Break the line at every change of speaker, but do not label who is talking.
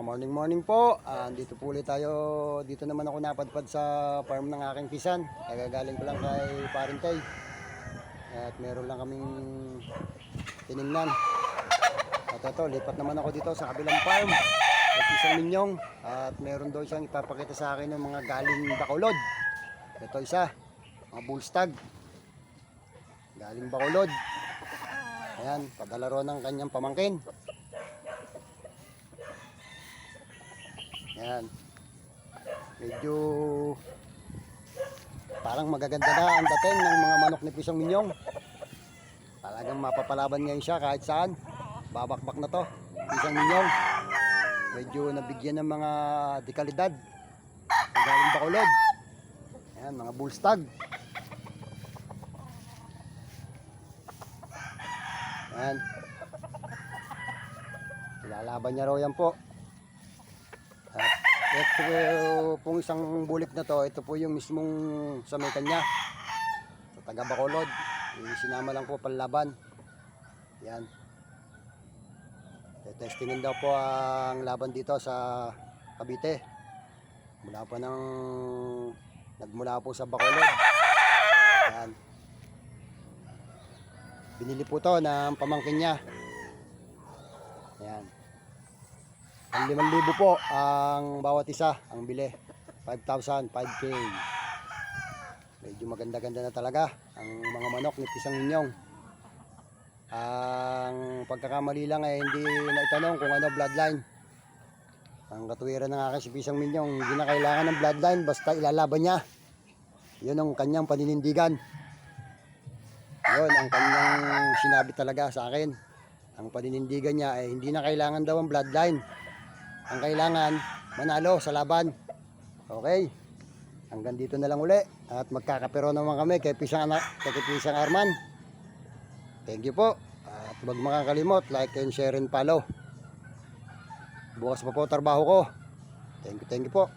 Morning po. Dito po ulit tayo. Dito naman ako napadpad sa farm ng aking pisan. Kagagaling ko lang kay Parintay. At meron lang kaming tiningnan. At ito, lipat naman ako dito sa kabilang farm. At isang minyong. At meron daw siyang ipapakita sa akin ng mga galing Bacolod. Ito isa, mga bullstag. Galing Bacolod. Ayan, padala ro ng kanyang pamangkin. Ayan. Medyo parang magaganda na ang dating ng mga manok ni Pisang Minyong. Talagang mapapalaban ngayon siya kahit saan. Babakbak na to, Pisang Minyong. Medyo nabigyan ng mga dekalidad. Galing Bacolod. Ayan, mga bullstag. Ayan. Ilalaban niya raw yan po. At ito pong isang bulik na to, ito po yung mismong sa may kanya. Sa taga Bacolod. Sinama lang po panlaban. Yan. Testingin daw po ang laban dito sa Cavite. Nagmula po sa Bacolod. Yan. Binili po to ng pamangkin niya. Yan. Ang 5,000 po ang bawat isa ang bili. 5,000, 5K. Medyo maganda-ganda na talaga ang mga manok ni Pisang Minyong. Ang pagkakamali lang ay hindi naitanong kung ano bloodline. Ang katuwiran ng aking si Pisang Minyong, hindi na kailangan ng bloodline basta ilalaban niya. Yun ang kanyang paninindigan. Yun ang kanyang sinabi talaga sa akin. Ang paninindigan niya ay hindi na kailangan daw ang bloodline. Ang kailangan, manalo sa laban. Okay. Hanggang dito na lang uli. At magkakapero naman kami kay Pisang Arman. Thank you po. At huwag makakalimot, like and share and follow. Bukas pa po trabaho ko. Thank you po.